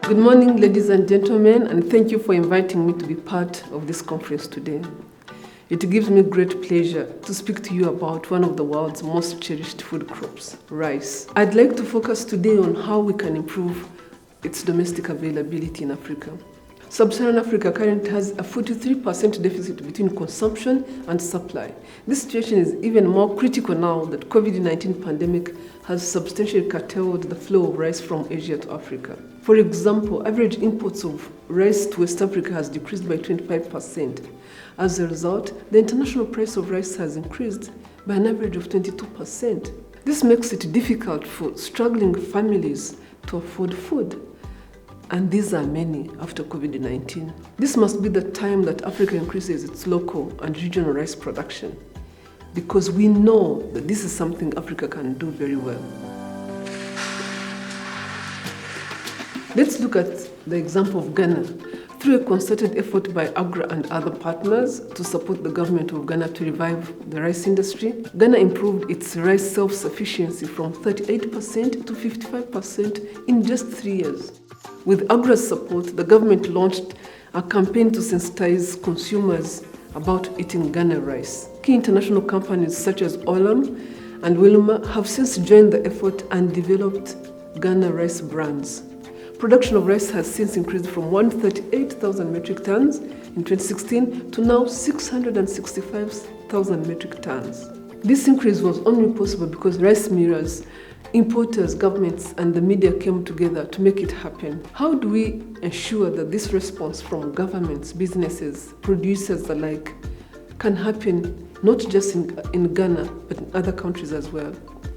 Good morning, ladies and gentlemen, and thank you for inviting me to be part of this conference today. It gives me great pleasure to speak to you about one of the world's most cherished food crops, rice. I'd like to focus today on how we can improve its domestic availability in Africa. Sub-Saharan Africa currently has a 43% deficit between consumption and supply. This situation is even more critical now that COVID-19 pandemic has substantially curtailed the flow of rice from Asia to Africa. For example, average imports of rice to West Africa has decreased by 25%. As a result, the international price of rice has increased by an average of 22%. This makes it difficult for struggling families to afford food. And these are many after COVID-19. This must be the time that Africa increases its local and regional rice production, because we know that this is something Africa can do very well. Let's look at the example of Ghana. Through a concerted effort by AGRA and other partners to support the government of Ghana to revive the rice industry, Ghana improved its rice self-sufficiency from 38% to 55% in just 3 years. With AGRA's support, the government launched a campaign to sensitize consumers about eating Ghana rice. Key international companies such as Olam and Wilma have since joined the effort and developed Ghana rice brands. Production of rice has since increased from 138,000 metric tons in 2016 to now 665,000 metric tons. This increase was only possible because rice millers, importers, governments, and the media came together to make it happen. How do we ensure that this response from governments, businesses, producers alike can happen not just in Ghana, but in other countries as well?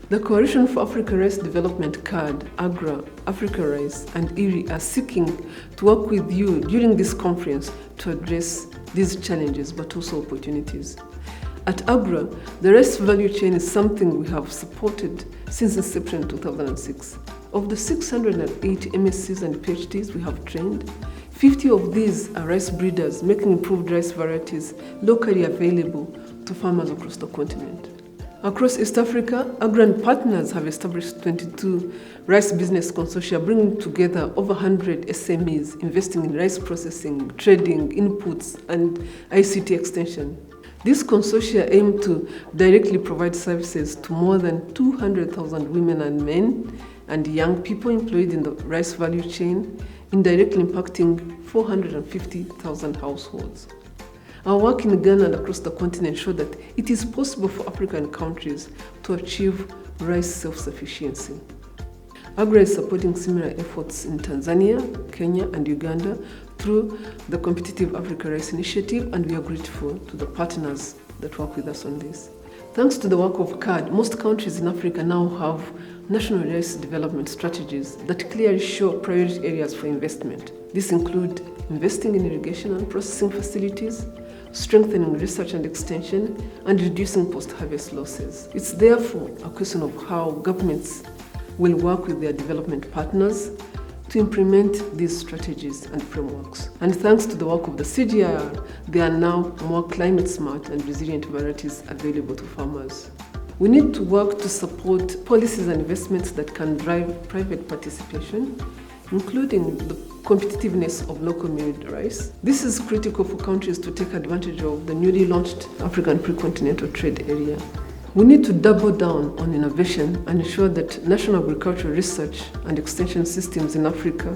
The Coalition for Africa Rice Development CAD, AGRA, Africa Rice, and EARC are seeking to work with you during this conference to address these challenges, but also opportunities. At AGRA, the rice value chain is something we have supported since inception in 2006. Of the 680 MSCs and PhDs we have trained, 50 of these are rice breeders making improved rice varieties locally available to farmers across the continent. Across East Africa, AGRA and partners have established 22 rice business consortia, bringing together over 100 SMEs investing in rice processing, trading, inputs, and ICT extension. These consortia aim to directly provide services to more than 200,000 women and men and young people employed in the rice value chain, indirectly impacting 450,000 households. Our work in Ghana and across the continent showed that it is possible for African countries to achieve rice self-sufficiency. AGRA is supporting similar efforts in Tanzania, Kenya, and Uganda through the Competitive Africa Rice Initiative, and we are grateful to the partners that work with us on this. Thanks to the work of CAD, most countries in Africa now have national rice development strategies that clearly show priority areas for investment. These include investing in irrigation and processing facilities, strengthening research and extension, and reducing post-harvest losses. It's therefore a question of how governments will work with their development partners to implement these strategies and frameworks. And thanks to the work of the CGIAR, there are now more climate-smart and resilient varieties available to farmers. We need to work to support policies and investments that can drive private participation, including the competitiveness of local milled rice. This is critical for countries to take advantage of the newly launched African Pre-Continental Trade Area. We need to double down on innovation and ensure that national agricultural research and extension systems in Africa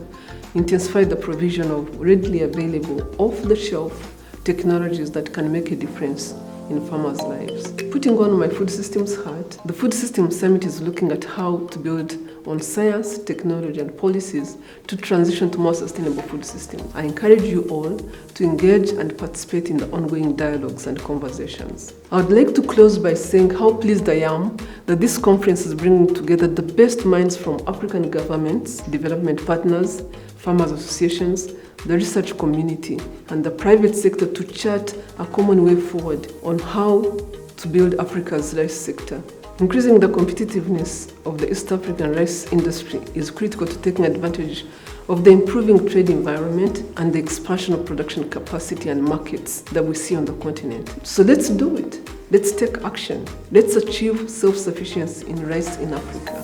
intensify the provision of readily available, off-the-shelf technologies that can make a difference in farmers' lives. Putting on my food systems hat, the Food Systems Summit is looking at how to build on science, technology, and policies to transition to more sustainable food systems. I encourage you all to engage and participate in the ongoing dialogues and conversations. I would like to close by saying how pleased I am that this conference is bringing together the best minds from African governments, development partners, farmers associations, the research community, and the private sector to chart a common way forward on how to build Africa's rice sector. Increasing the competitiveness of the East African rice industry is critical to taking advantage of the improving trade environment and the expansion of production capacity and markets that we see on the continent. So let's do it. Let's take action. Let's achieve self-sufficiency in rice in Africa.